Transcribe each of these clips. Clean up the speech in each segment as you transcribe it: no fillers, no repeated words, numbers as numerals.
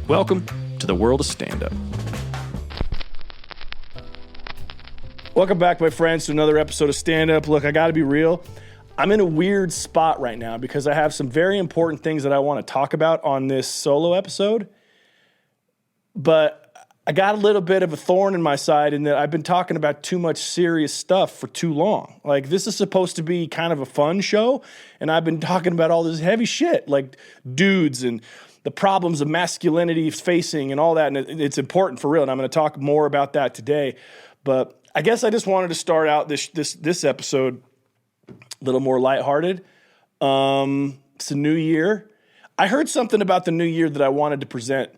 Welcome to the world of stand-up. Welcome back, my friends, to another episode of Stand-Up. Look, I got to be real. I'm in a weird spot right now because I have some very important things that I want to talk about on this solo episode. But I got a little bit of a thorn in my side in that I've been talking about too much serious stuff for too long. Like, this is supposed to be kind of a fun show, and I've been talking about all this heavy shit, like dudes and the problems of masculinity facing and all that, and it's important for real, and I'm going to talk more about that today. But I guess I just wanted to start out this episode a little more lighthearted. It's a new year. I heard something about the new year that I wanted to present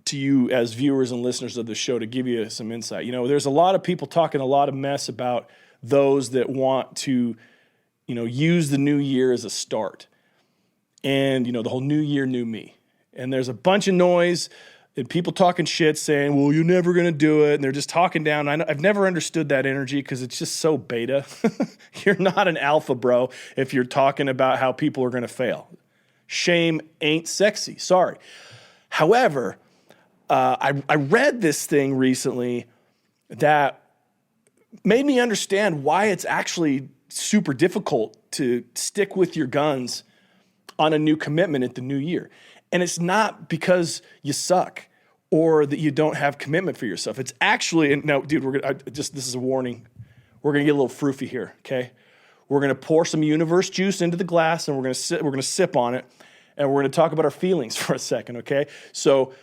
to you as viewers and listeners of the show to give you some insight. You know, there's a lot of people talking a lot of mess about those that want to, use the new year as a start. And, the whole new year, new me. And there's a bunch of noise and people talking shit saying, well, you're never going to do it. And they're just talking down. I've never understood that energy because it's just so beta. You're not an alpha, bro, if you're talking about how people are going to fail. Shame ain't sexy. Sorry. However, I read this thing recently that made me understand why it's actually super difficult to stick with your guns on a new commitment at the new year. And it's not because you suck or that you don't have commitment for yourself. It's actually, and no, dude, this is a warning. We're going to get a little froofy here, okay? We're going to pour some universe juice into the glass and we're going to sip on it and we're going to talk about our feelings for a second, okay? So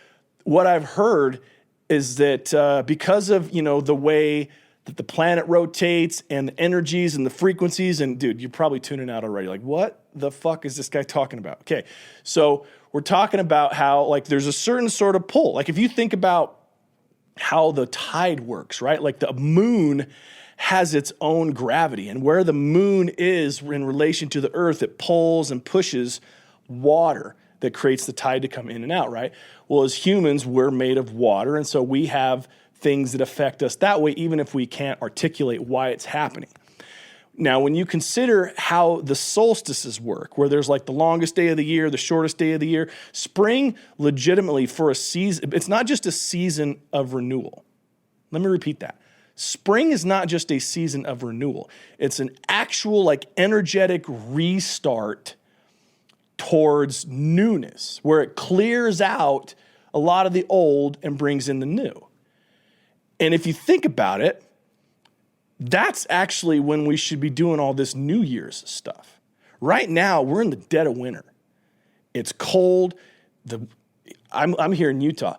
what I've heard is that because of, the way that the planet rotates and the energies and the frequencies, and dude, you're probably tuning out already. Like, what the fuck is this guy talking about? Okay, so we're talking about how, like, there's a certain sort of pull. Like, if you think about how the tide works, right? Like, the moon has its own gravity, and where the moon is in relation to the earth, it pulls and pushes water that creates the tide to come in and out, right? Well, as humans, we're made of water, and so we have things that affect us that way, even if we can't articulate why it's happening. Now, when you consider how the solstices work, where there's like the longest day of the year, the shortest day of the year, spring legitimately for a season, it's not just a season of renewal. Let me repeat that. Spring is not just a season of renewal. It's an actual, like, energetic restart towards newness, where it clears out a lot of the old and brings in the new. And if you think about it, that's actually when we should be doing all this New Year's stuff. Right now, we're in the dead of winter. It's cold. I'm here in Utah.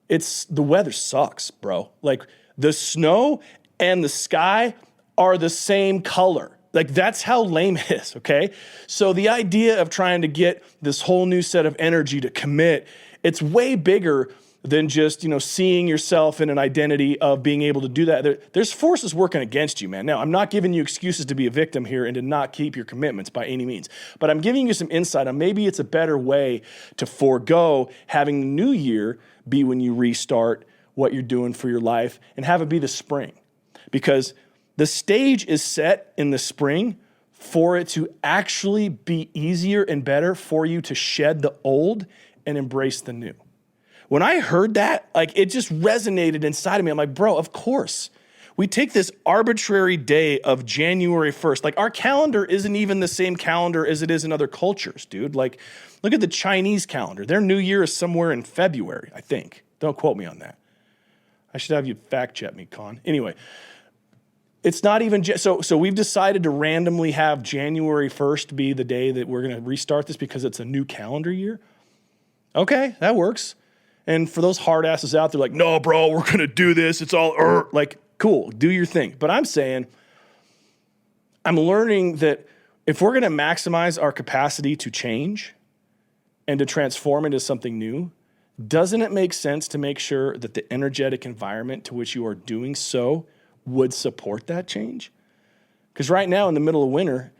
The weather sucks, bro. Like, the snow and the sky are the same color. Like, that's how lame it is, okay? So the idea of trying to get this whole new set of energy to commit, it's way bigger than just, seeing yourself in an identity of being able to do that. There's forces working against you, man. Now, I'm not giving you excuses to be a victim here and to not keep your commitments by any means, but I'm giving you some insight on maybe it's a better way to forego having the new year be when you restart what you're doing for your life and have it be the spring. Because the stage is set in the spring for it to actually be easier and better for you to shed the old and embrace the new. When I heard that, like, it just resonated inside of me. I'm like, bro, of course. We take this arbitrary day of January 1st. Like, our calendar isn't even the same calendar as it is in other cultures, dude. Like, look at the Chinese calendar. Their new year is somewhere in February, I think. Don't quote me on that. I should have you fact check me, Con. Anyway, it's not even, so we've decided to randomly have January 1st be the day that we're going to restart this because it's a new calendar year. Okay, that works. And for those hard asses out there like, no, bro, we're going to do this. It's all, like, cool, do your thing. But I'm saying, I'm learning that if we're going to maximize our capacity to change and to transform into something new, doesn't it make sense to make sure that the energetic environment to which you are doing so would support that change? Because right now in the middle of winter,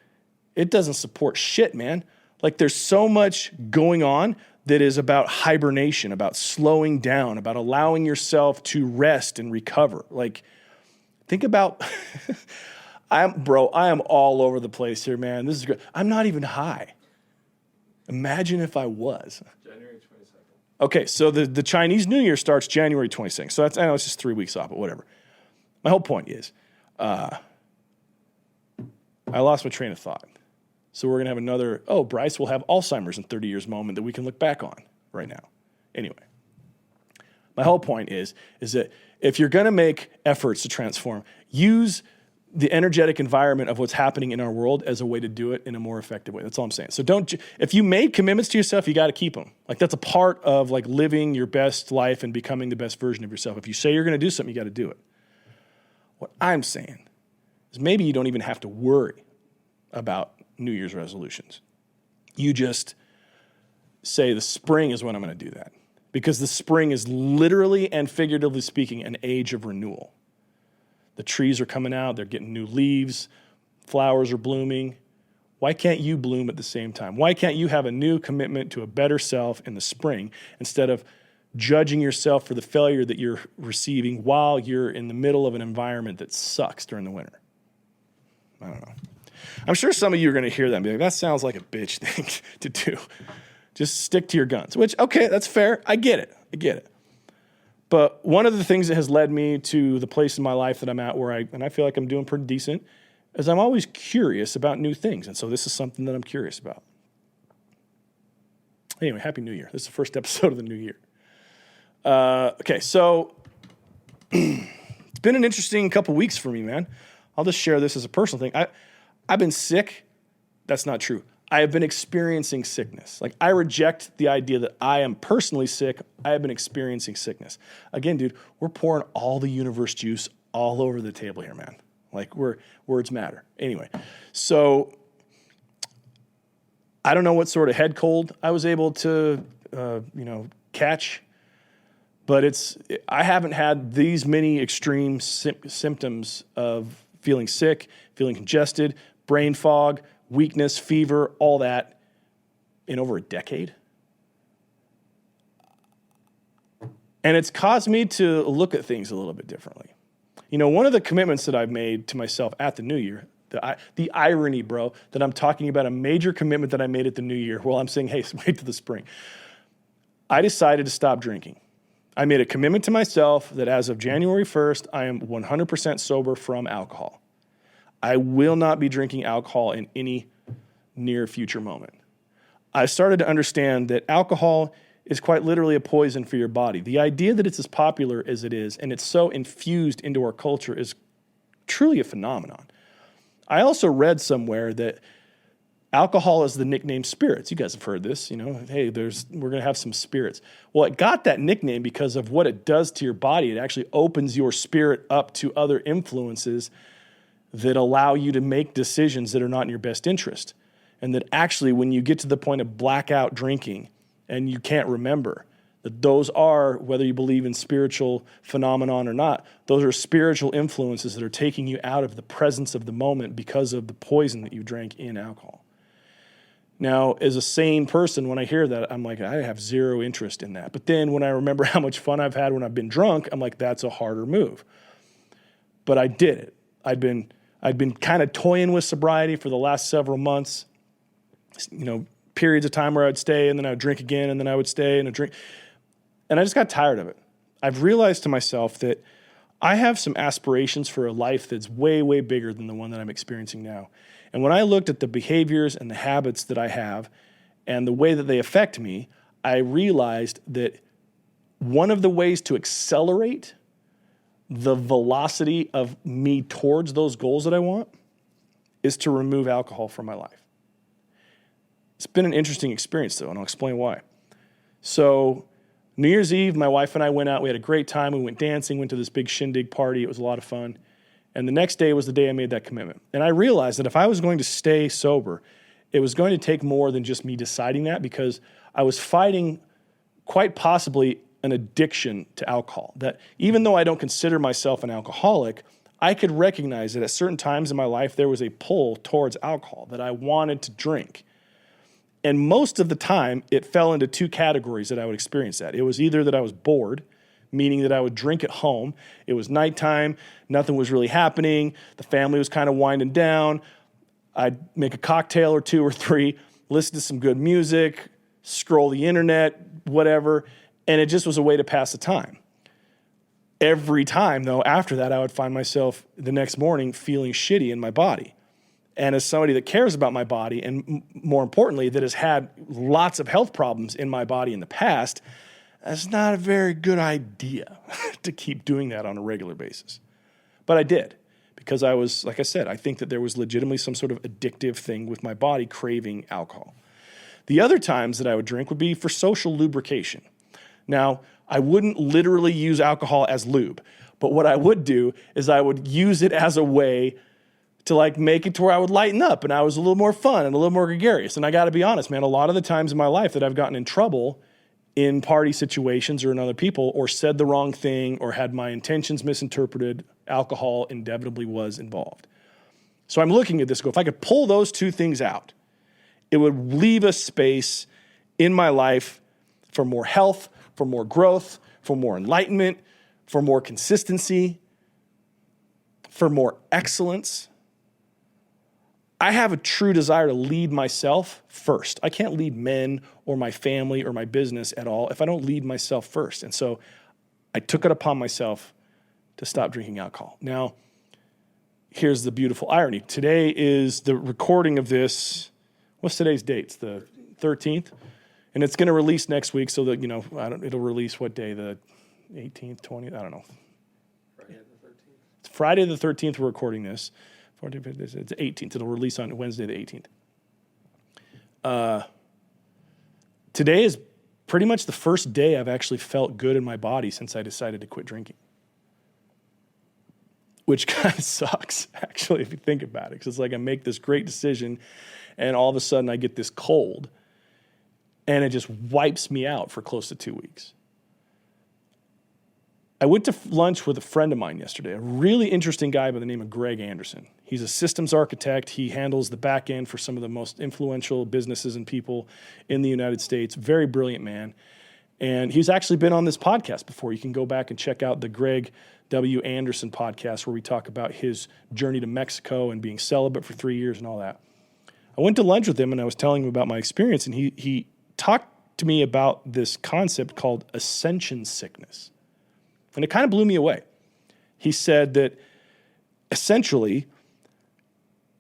it doesn't support shit, man. Like, there's so much going on that is about hibernation, about slowing down, about allowing yourself to rest and recover. Like, think about, I am all over the place here, man. This is good. I'm not even high. Imagine if I was. January 22nd. Okay, so the Chinese New Year starts January 26th. So I know it's just 3 weeks off, but whatever. My whole point is, I lost my train of thought. So we're going to have another, Bryce will have Alzheimer's in 30 years moment that we can look back on right now. Anyway, my whole point is that if you're going to make efforts to transform, use the energetic environment of what's happening in our world as a way to do it in a more effective way. That's all I'm saying. So if you made commitments to yourself, you got to keep them. Like that's a part of like living your best life and becoming the best version of yourself. If you say you're going to do something, you got to do it. What I'm saying is maybe you don't even have to worry about New Year's resolutions. You just say the spring is when I'm going to do that. Because the spring is literally and figuratively speaking an age of renewal. The trees are coming out, they're getting new leaves, flowers are blooming. Why can't you bloom at the same time? Why can't you have a new commitment to a better self in the spring instead of judging yourself for the failure that you're receiving while you're in the middle of an environment that sucks during the winter? I don't know. I'm sure some of you are going to hear that and be like, that sounds like a bitch thing to do. Just stick to your guns, which, okay, that's fair. I get it. But one of the things that has led me to the place in my life that I'm at where I feel like I'm doing pretty decent is I'm always curious about new things. And so this is something that I'm curious about. Anyway, Happy New Year. This is the first episode of the new year. Okay, so it's been an interesting couple weeks for me, man. I'll just share this as a personal thing. I've been sick. That's not true. I have been experiencing sickness. Like, I reject the idea that I am personally sick. I have been experiencing sickness. Again, dude, we're pouring all the universe juice all over the table here, man. Like, words matter. Anyway, so I don't know what sort of head cold I was able to, catch, but I haven't had these many extreme symptoms of feeling sick, feeling congested, brain fog, weakness, fever, all that in over a decade. And it's caused me to look at things a little bit differently. You know, one of the commitments that I've made to myself at the new year, the irony, bro, that I'm talking about a major commitment that I made at the new year while I'm saying, hey, wait till the spring. I decided to stop drinking. I made a commitment to myself that as of January 1st, I am 100% sober from alcohol. I will not be drinking alcohol in any near future moment. I started to understand that alcohol is quite literally a poison for your body. The idea that it's as popular as it is and it's so infused into our culture is truly a phenomenon. I also read somewhere that alcohol is the nickname spirits. You guys have heard this, hey, we're going to have some spirits. Well, it got that nickname because of what it does to your body. It actually opens your spirit up to other influences that allow you to make decisions that are not in your best interest. And that actually, when you get to the point of blackout drinking and you can't remember, that those are, whether you believe in spiritual phenomenon or not, those are spiritual influences that are taking you out of the presence of the moment because of the poison that you drank in alcohol. Now, as a sane person, when I hear that, I'm like, I have zero interest in that. But then when I remember how much fun I've had when I've been drunk, I'm like, that's a harder move. But I did it. I'd been kind of toying with sobriety for the last several months, periods of time where I'd stay and then I would drink again and then I would stay and I'd drink. And I just got tired of it. I've realized to myself that I have some aspirations for a life that's way, way bigger than the one that I'm experiencing now. And when I looked at the behaviors and the habits that I have and the way that they affect me, I realized that one of the ways to accelerate the velocity of me towards those goals that I want is to remove alcohol from my life. It's been an interesting experience, though, and I'll explain why. So New Year's Eve, my wife and I went out. We had a great time. We went dancing, went to this big shindig party. It was a lot of fun. And the next day was the day I made that commitment. And I realized that if I was going to stay sober, it was going to take more than just me deciding that, because I was fighting quite possibly an addiction to alcohol. That even though I don't consider myself an alcoholic, I could recognize that at certain times in my life there was a pull towards alcohol, that I wanted to drink. And most of the time it fell into two categories that I would experience that. It was either that I was bored, meaning that I would drink at home. It was nighttime, nothing was really happening, the family was kind of winding down. I'd make a cocktail or two or three, listen to some good music, scroll the internet, whatever, And it just was a way to pass the time. Every time, though, after that, I would find myself the next morning feeling shitty in my body. And as somebody that cares about my body, and more importantly, that has had lots of health problems in my body in the past, that's not a very good idea to keep doing that on a regular basis. But I did, because I was, like I said, I think that there was legitimately some sort of addictive thing with my body craving alcohol. The other times that I would drink would be for social lubrication. Now, I wouldn't literally use alcohol as lube, but what I would do is I would use it as a way to like make it to where I would lighten up and I was a little more fun and a little more gregarious. And I got to be honest, man, a lot of the times in my life that I've gotten in trouble in party situations or in other people or said the wrong thing or had my intentions misinterpreted, alcohol inevitably was involved. So I'm looking at this, go, if I could pull those two things out, it would leave a space in my life for more health, for more growth, for more enlightenment, for more consistency, for more excellence. I have a true desire to lead myself first. I can't lead men or my family or my business at all if I don't lead myself first. And so I took it upon myself to stop drinking alcohol. Now, here's the beautiful irony. Today is the recording of this. What's today's date? It's the 13th. And it's going to release next week so that, it'll release what day? The 18th, 20th? I don't know. Friday the 13th. It's Friday the 13th we're recording this. It's the 18th. It'll release on Wednesday the 18th. Today is pretty much the first day I've actually felt good in my body since I decided to quit drinking. Which kind of sucks, actually, if you think about it. Because it's like I make this great decision, and all of a sudden I get this cold, and it just wipes me out for close to 2 weeks. I went to lunch with a friend of mine yesterday, a really interesting guy by the name of Greg Anderson. He's a systems architect. He handles the back end for some of the most influential businesses and people in the United States. Very brilliant man. And he's actually been on this podcast before. You can go back and check out the Greg W. Anderson podcast where we talk about his journey to Mexico and being celibate for 3 years and all that. I went to lunch with him and I was telling him about my experience, and he talked to me about this concept called ascension sickness. And it kind of blew me away. He said that essentially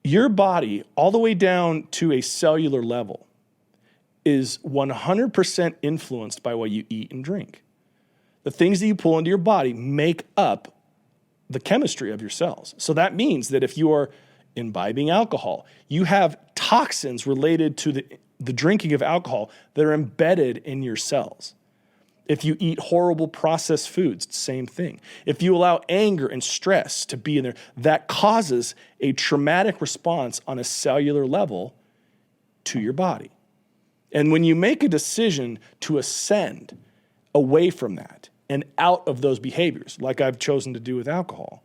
your body, all the way down to a cellular level, is 100% influenced by what you eat and drink. The things that you pull into your body make up the chemistry of your cells. So that means that if you are imbibing alcohol, you have toxins related to the drinking of alcohol that are embedded in your cells. If you eat horrible processed foods, same thing. If you allow anger and stress to be in there, that causes a traumatic response on a cellular level to your body. And when you make a decision to ascend away from that and out of those behaviors, like I've chosen to do with alcohol,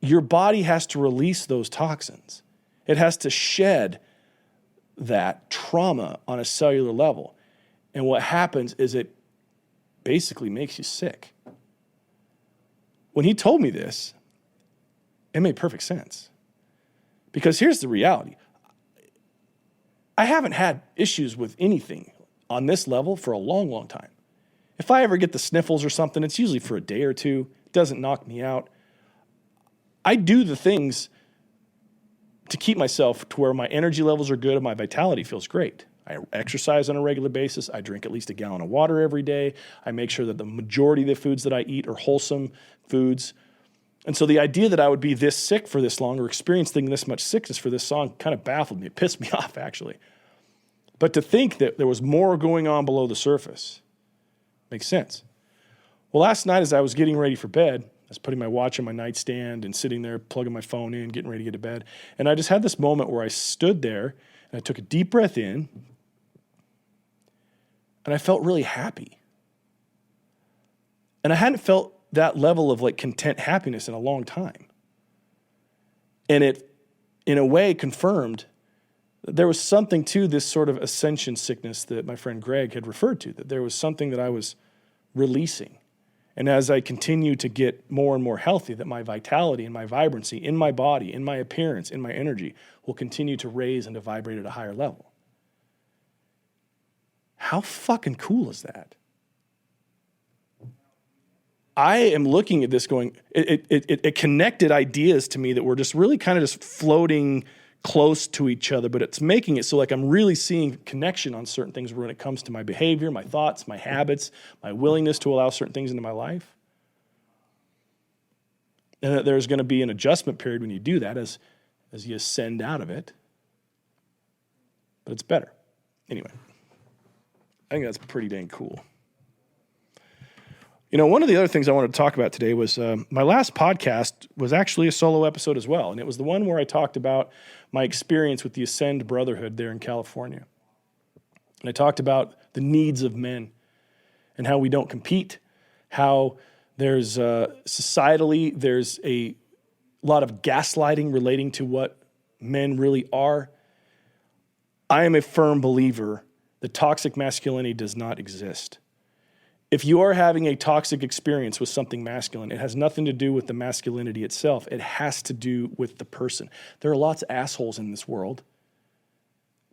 your body has to release those toxins. It has to shed that trauma on a cellular level. And what happens is it basically makes you sick. When he told me this, it made perfect sense. Because here's the reality. I haven't had issues with anything on this level for a long, long time. If I ever get the sniffles or something, it's usually for a day or two. It doesn't knock me out. I do the things to keep myself to where my energy levels are good and my vitality feels great. I exercise on a regular basis. I drink at least a gallon of water every day. I make sure that the majority of the foods that I eat are wholesome foods. And so the idea that I would be this sick for this long or experiencing this much sickness for this long kind of baffled me. It pissed me off, actually. But to think that there was more going on below the surface makes sense. Well, last night as I was getting ready for bed, I was putting my watch on my nightstand and sitting there, plugging my phone in, getting ready to get to bed. And I just had this moment where I stood there and I took a deep breath in and I felt really happy. And I hadn't felt that level of like content happiness in a long time. And it, in a way, confirmed that there was something to this sort of ascension sickness that my friend Greg had referred to, that there was something that I was releasing. And as I continue to get more and more healthy, that my vitality and my vibrancy in my body, in my appearance, in my energy will continue to raise and to vibrate at a higher level. How fucking cool is that? I am looking at this going, it connected ideas to me that were just really kind of just floating close to each other, but it's making it so like I'm really seeing connection on certain things when it comes to my behavior, my thoughts, my habits, my willingness to allow certain things into my life. And that there's going to be an adjustment period when you do that as you ascend out of it. But it's better. Anyway, I think that's pretty dang cool. You know, one of the other things I wanted to talk about today was my last podcast was actually a solo episode as well. And it was the one where I talked about my experience with the Ascend Brotherhood there in California. And I talked about the needs of men and how we don't compete, how there's societally, there's a lot of gaslighting relating to what men really are. I am a firm believer that toxic masculinity does not exist. If you are having a toxic experience with something masculine, it has nothing to do with the masculinity itself. It has to do with the person. There are lots of assholes in this world,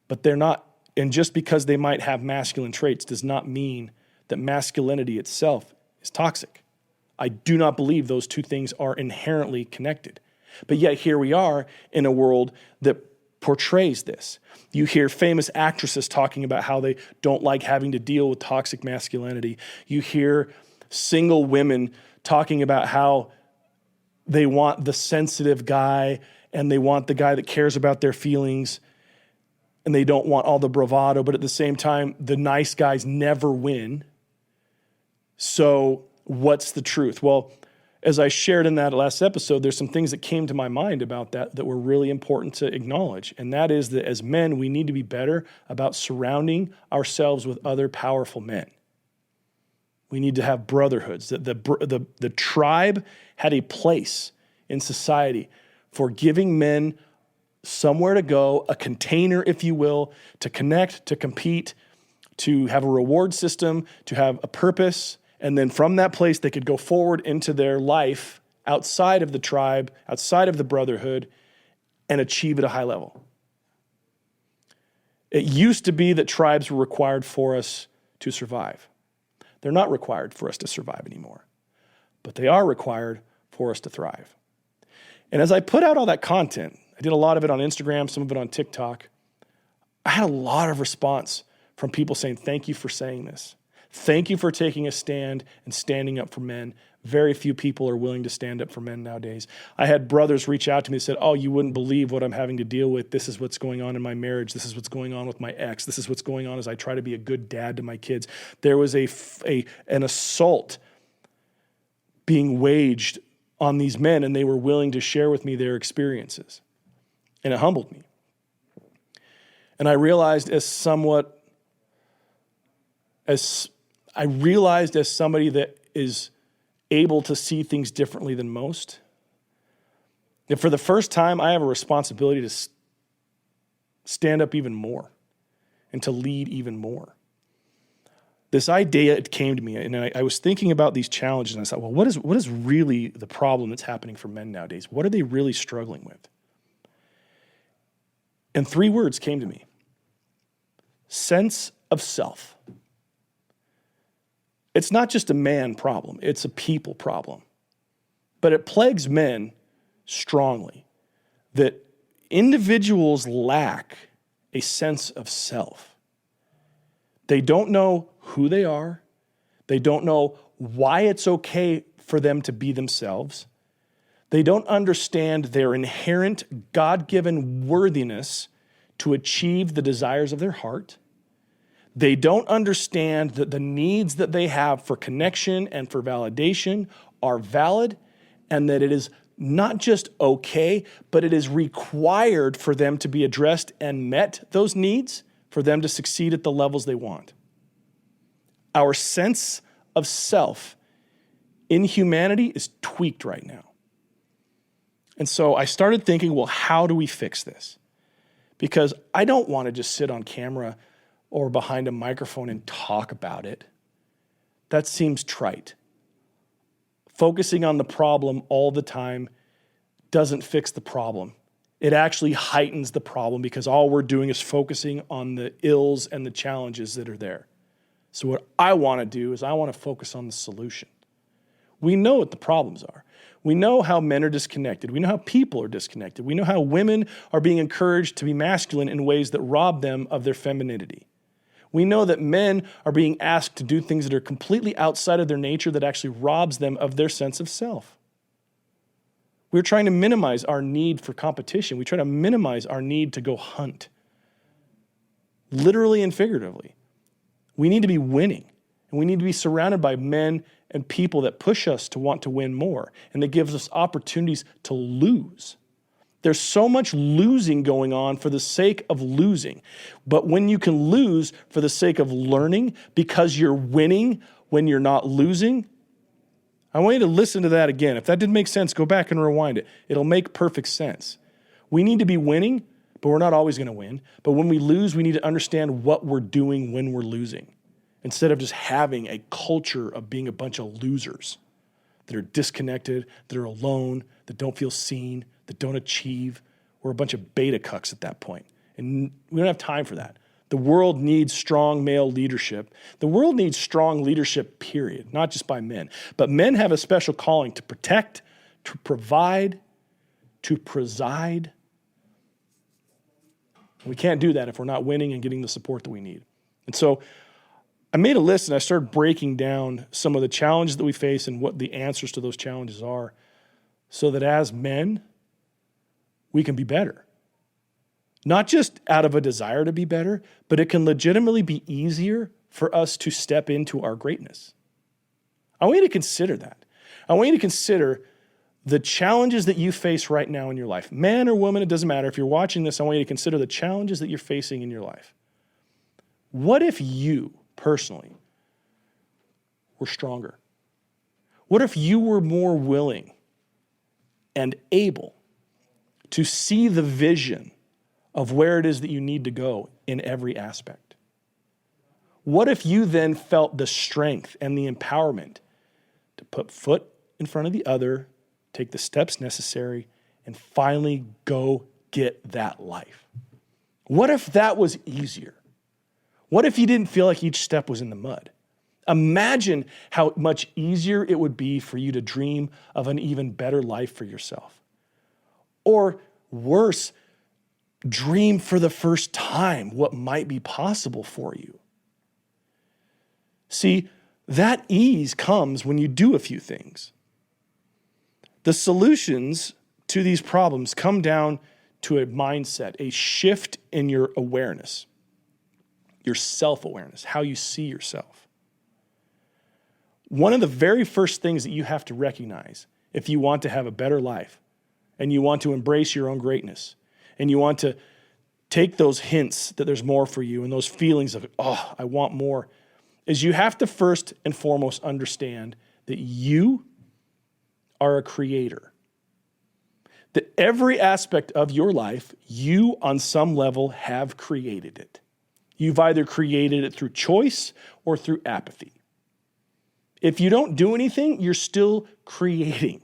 but they're not, and just because they might have masculine traits does not mean that masculinity itself is toxic. I do not believe those two things are inherently connected. But yet here we are in a world that portrays this. You hear famous actresses talking about how they don't like having to deal with toxic masculinity. You hear single women talking about how they want the sensitive guy and they want the guy that cares about their feelings and they don't want all the bravado, but at the same time, the nice guys never win. So what's the truth? Well, as I shared in that last episode, there's some things that came to my mind about that were really important to acknowledge. And that is that as men, we need to be better about surrounding ourselves with other powerful men. We need to have brotherhoods. The tribe had a place in society for giving men somewhere to go, a container, if you will, to connect, to compete, to have a reward system, to have a purpose. And then from that place, they could go forward into their life outside of the tribe, outside of the brotherhood, and achieve at a high level. It used to be that tribes were required for us to survive. They're not required for us to survive anymore, but they are required for us to thrive. And as I put out all that content, I did a lot of it on Instagram, some of it on TikTok, I had a lot of response from people saying, thank you for saying this. Thank you for taking a stand and standing up for men. Very few people are willing to stand up for men nowadays. I had brothers reach out to me and said, oh, you wouldn't believe what I'm having to deal with. This is what's going on in my marriage. This is what's going on with my ex. This is what's going on as I try to be a good dad to my kids. There was an assault being waged on these men, and they were willing to share with me their experiences. And it humbled me. And I realized as somebody that is able to see things differently than most, that for the first time, I have a responsibility to stand up even more and to lead even more. This idea, it came to me, and I was thinking about these challenges, and I thought, well, what is really the problem that's happening for men nowadays? What are they really struggling with? And 3 words came to me. Sense of self. It's not just a man problem, it's a people problem. But it plagues men strongly that individuals lack a sense of self. They don't know who they are. They don't know why it's okay for them to be themselves. They don't understand their inherent God-given worthiness to achieve the desires of their heart. They don't understand that the needs that they have for connection and for validation are valid, and that it is not just okay, but it is required for them to be addressed and met, those needs, for them to succeed at the levels they want. Our sense of self in humanity is tweaked right now. And so I started thinking, well, how do we fix this? Because I don't want to just sit on camera or behind a microphone and talk about it. That seems trite. Focusing on the problem all the time doesn't fix the problem. It actually heightens the problem because all we're doing is focusing on the ills and the challenges that are there. So what I want to do is I want to focus on the solution. We know what the problems are. We know how men are disconnected. We know how people are disconnected. We know how women are being encouraged to be masculine in ways that rob them of their femininity. We know that men are being asked to do things that are completely outside of their nature that actually robs them of their sense of self. We're trying to minimize our need for competition. We try to minimize our need to go hunt, literally and figuratively. We need to be winning, and we need to be surrounded by men and people that push us to want to win more, and that gives us opportunities to lose. There's so much losing going on for the sake of losing. But when you can lose for the sake of learning because you're winning when you're not losing, I want you to listen to that again. If that didn't make sense, go back and rewind it. It'll make perfect sense. We need to be winning, but we're not always going to win. But when we lose, we need to understand what we're doing when we're losing, instead of just having a culture of being a bunch of losers that are disconnected, that are alone, that don't feel seen, that don't achieve. We're a bunch of beta cucks at that point. And we don't have time for that. The world needs strong male leadership. The world needs strong leadership, period, not just by men. But men have a special calling to protect, to provide, to preside. We can't do that if we're not winning and getting the support that we need. And so I made a list and I started breaking down some of the challenges that we face and what the answers to those challenges are, so that as men, we can be better. Not just out of a desire to be better, but it can legitimately be easier for us to step into our greatness. I want you to consider that. I want you to consider the challenges that you face right now in your life. Man or woman, it doesn't matter. If you're watching this, I want you to consider the challenges that you're facing in your life. What if you, personally, were stronger? What if you were more willing and able to see the vision of where it is that you need to go in every aspect? What if you then felt the strength and the empowerment to put foot in front of the other, take the steps necessary, and finally go get that life? What if that was easier? What if you didn't feel like each step was in the mud? Imagine how much easier it would be for you to dream of an even better life for yourself. Or worse, dream for the first time what might be possible for you. See, that ease comes when you do a few things. The solutions to these problems come down to a mindset, a shift in your awareness, your self-awareness, how you see yourself. One of the very first things that you have to recognize if you want to have a better life and you want to embrace your own greatness and you want to take those hints that there's more for you and those feelings of, oh, I want more, is you have to first and foremost understand that you are a creator. That every aspect of your life, you on some level have created it. You've either created it through choice or through apathy. If you don't do anything, you're still creating.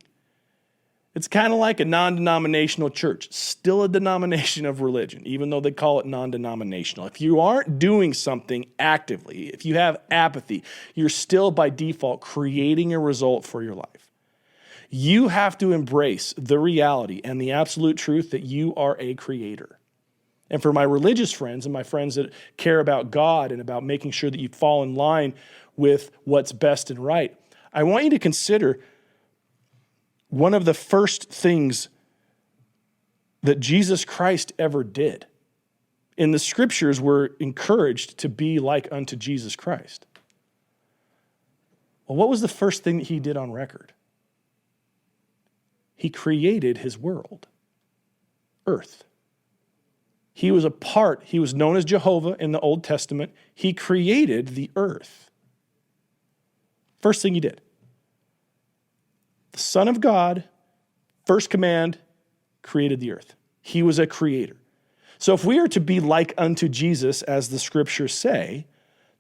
It's kind of like a non-denominational church, still a denomination of religion, even though they call it non-denominational. If you aren't doing something actively, if you have apathy, you're still by default creating a result for your life. You have to embrace the reality and the absolute truth that you are a creator. And for my religious friends and my friends that care about God and about making sure that you fall in line with what's best and right, I want you to consider one of the first things that Jesus Christ ever did. In the scriptures, we're encouraged to be like unto Jesus Christ. Well, what was the first thing that he did on record? He created his world, earth. He was known as Jehovah in the Old Testament. He created the earth. First thing he did. The Son of God, first command, created the earth. He was a creator. So if we are to be like unto Jesus, as the scriptures say,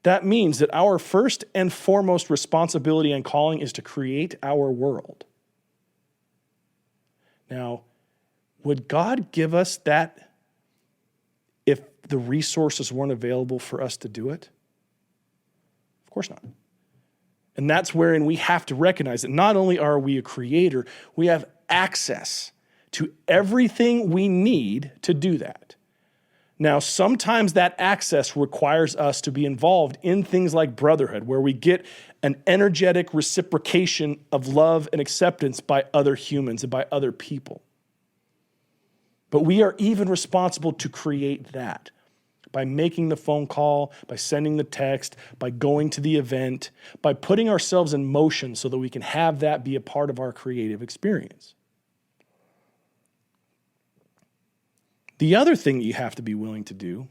that means that our first and foremost responsibility and calling is to create our world. Now, would God give us that if the resources weren't available for us to do it? Of course not. And that's wherein we have to recognize that not only are we a creator, we have access to everything we need to do that. Now, sometimes that access requires us to be involved in things like brotherhood, where we get an energetic reciprocation of love and acceptance by other humans and by other people. But we are even responsible to create that by making the phone call, by sending the text, by going to the event, by putting ourselves in motion so that we can have that be a part of our creative experience. The other thing you have to be willing to do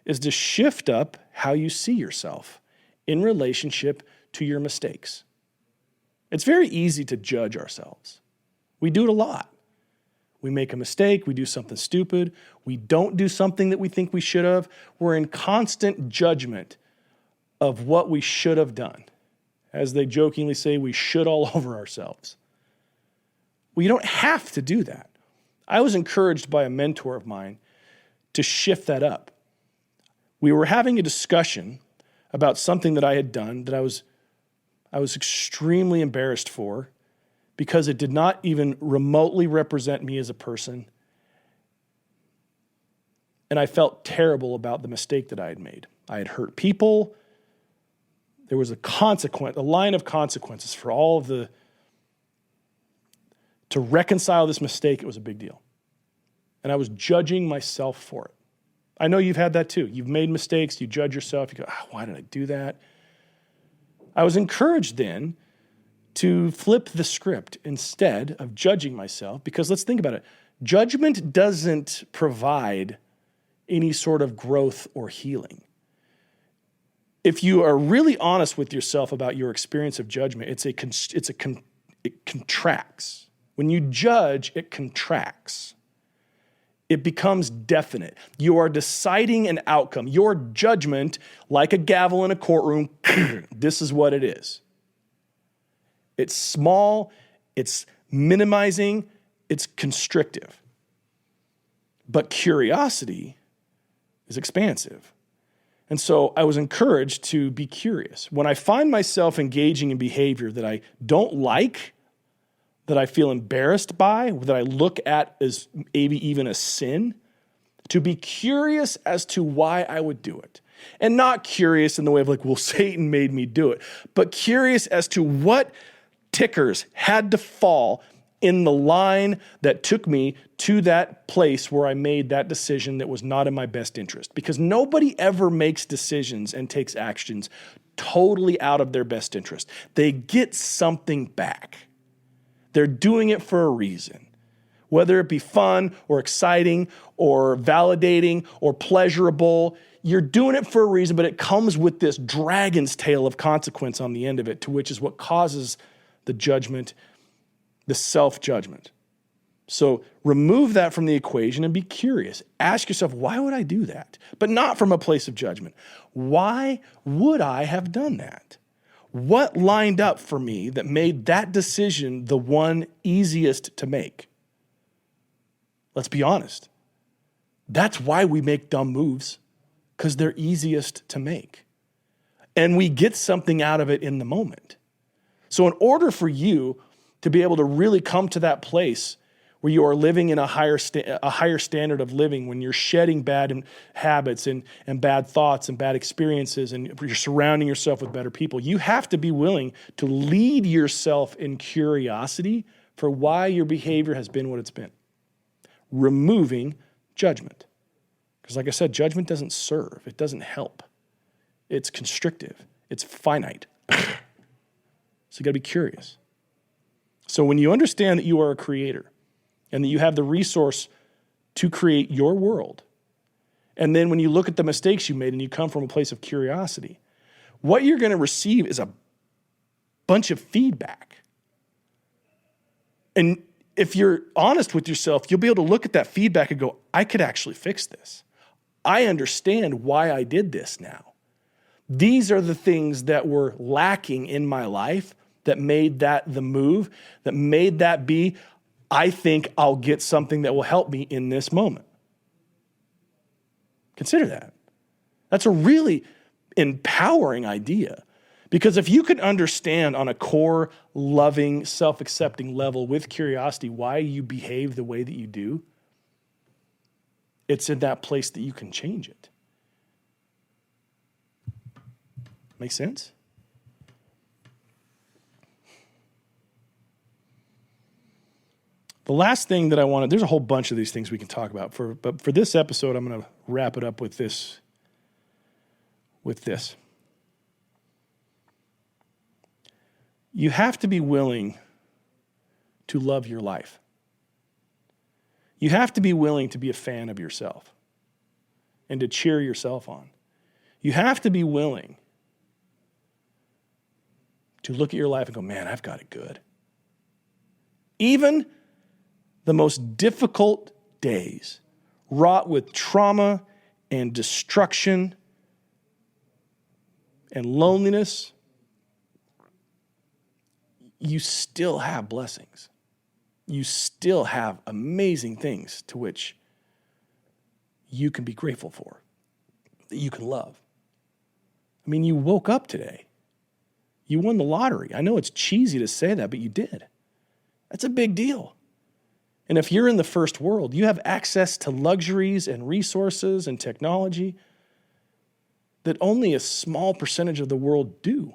is to shift up how you see yourself in relationship to your mistakes. It's very easy to judge ourselves. We do it a lot. We make a mistake, we do something stupid, we don't do something that we think we should have. We're in constant judgment of what we should have done. As they jokingly say, we should all over ourselves. Well, you don't have to do that. I was encouraged by a mentor of mine to shift that up. We were having a discussion about something that I had done that I was extremely embarrassed for because it did not even remotely represent me as a person. And I felt terrible about the mistake that I had made. I had hurt people. There was a line of consequences for all of the. To reconcile this mistake, it was a big deal. And I was judging myself for it. I know you've had that too. You've made mistakes, you judge yourself, you go, why did I do that? I was encouraged then to flip the script instead of judging myself, because let's think about it. Judgment doesn't provide any sort of growth or healing. If you are really honest with yourself about your experience of judgment, it contracts. When you judge, it contracts. It becomes definite. You are deciding an outcome. Your judgment, like a gavel in a courtroom, this is what it is. It's small, it's minimizing, it's constrictive. But curiosity is expansive. And so I was encouraged to be curious. When I find myself engaging in behavior that I don't like, that I feel embarrassed by, that I look at as maybe even a sin, to be curious as to why I would do it. And not curious in the way of like, well, Satan made me do it, but curious as to what tickers had to fall in the line that took me to that place where I made that decision that was not in my best interest. Because nobody ever makes decisions and takes actions totally out of their best interest. They get something back. They're doing it for a reason, whether it be fun or exciting or validating or pleasurable. You're doing it for a reason, but it comes with this dragon's tail of consequence on the end of it, to which is what causes the judgment, the self-judgment. So remove that from the equation and be curious. Ask yourself, why would I do that? But not from a place of judgment. Why would I have done that? What lined up for me that made that decision the one easiest to make? Let's be honest. That's why we make dumb moves, because they're easiest to make. And we get something out of it in the moment. So in order for you to be able to really come to that place where you are living in a higher standard of living, when you're shedding bad habits and bad thoughts and bad experiences, and you're surrounding yourself with better people, you have to be willing to lead yourself in curiosity for why your behavior has been what it's been. Removing judgment. Because like I said, judgment doesn't serve. It doesn't help. It's constrictive. It's finite. So you got to be curious. So when you understand that you are a creator, and that you have the resource to create your world. And then when you look at the mistakes you made and you come from a place of curiosity, what you're going to receive is a bunch of feedback. And if you're honest with yourself, you'll be able to look at that feedback and go, I could actually fix this. I understand why I did this now. These are the things that were lacking in my life that made that the move, that made that be, I think I'll get something that will help me in this moment. Consider that. That's a really empowering idea, Because if you could understand on a core, loving, self-accepting level with curiosity why you behave the way that you do, it's in that place that you can change it. Make sense? The last thing that I want to, there's a whole bunch of these things we can talk about, but for this episode, I'm going to wrap it up with this. You have to be willing to love your life. You have to be willing to be a fan of yourself and to cheer yourself on. You have to be willing to look at your life and go, man, I've got it good. Even the most difficult days, wrought with trauma and destruction and loneliness, you still have blessings. You still have amazing things to which you can be grateful for, that you can love. I mean, you woke up today. You won the lottery. I know it's cheesy to say that, but you did. That's a big deal. And if you're in the first world, you have access to luxuries and resources and technology that only a small percentage of the world do.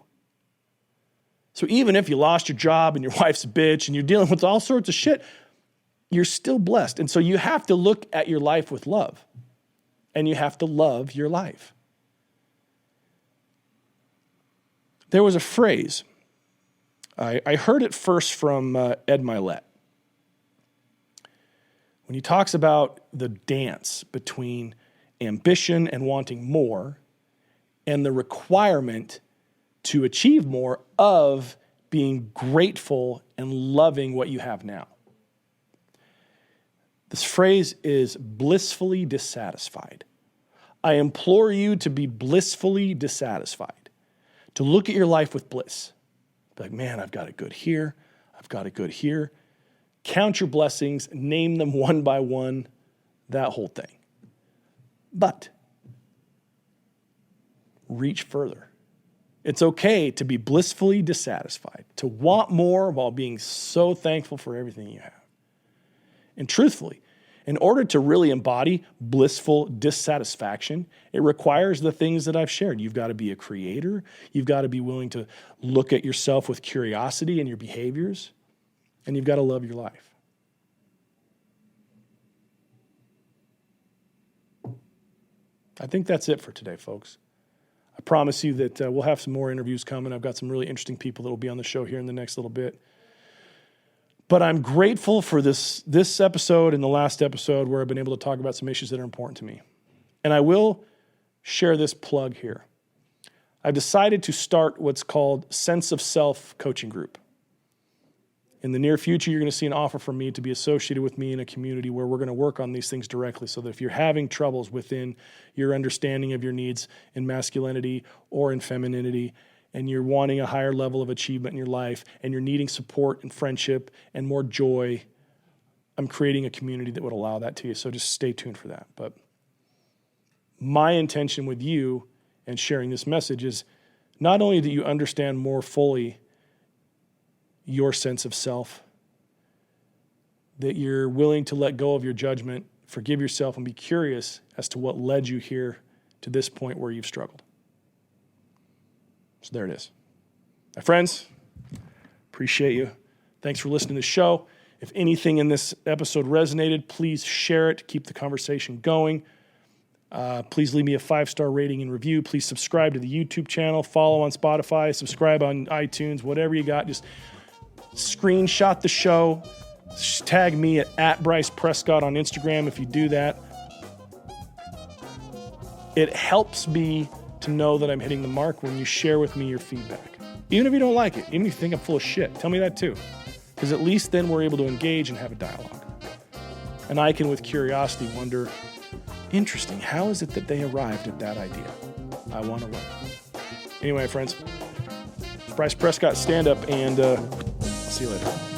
So even if you lost your job and your wife's a bitch and you're dealing with all sorts of shit, you're still blessed. And so you have to look at your life with love. And you have to love your life. There was a phrase. I heard it first from Ed Milet. When he talks about the dance between ambition and wanting more and the requirement to achieve more of being grateful and loving what you have now. This phrase is blissfully dissatisfied. I implore you to be blissfully dissatisfied, to look at your life with bliss. Be like, man, I've got it good here. I've got it good here. Count your blessings, name them one by one, that whole thing. But reach further. It's okay to be blissfully dissatisfied, to want more while being so thankful for everything you have. And truthfully, in order to really embody blissful dissatisfaction, it requires the things that I've shared. You've got to be a creator. You've got to be willing to look at yourself with curiosity and your behaviors. And you've got to love your life. I think that's it for today, folks. I promise you that we'll have some more interviews coming. I've got some really interesting people that will be on the show here in the next little bit. But I'm grateful for this episode and the last episode where I've been able to talk about some issues that are important to me. And I will share this plug here. I've decided to start what's called Sense of Self coaching group. In the near future, you're going to see an offer from me to be associated with me in a community where we're going to work on these things directly so that if you're having troubles within your understanding of your needs in masculinity or in femininity, and you're wanting a higher level of achievement in your life, and you're needing support and friendship and more joy, I'm creating a community that would allow that to you. So just stay tuned for that. But my intention with you and sharing this message is not only that you understand more fully your sense of self, that you're willing to let go of your judgment, forgive yourself, and be curious as to what led you here to this point where you've struggled. So there it is. My friends, appreciate you. Thanks for listening to the show. If anything in this episode resonated, please share it. Keep the conversation going. Please leave me a 5-star rating and review. Please subscribe to the YouTube channel. Follow on Spotify. Subscribe on iTunes. Whatever you got, just screenshot the show. Tag me at Bryce Prescott on Instagram if you do that. It helps me to know that I'm hitting the mark when you share with me your feedback. Even if you don't like it, even if you think I'm full of shit, tell me that too. Because at least then we're able to engage and have a dialogue. And I can, with curiosity, wonder, interesting, how is it that they arrived at that idea? I want to learn. Anyway, friends, it's Bryce Prescott, stand up, and see you later.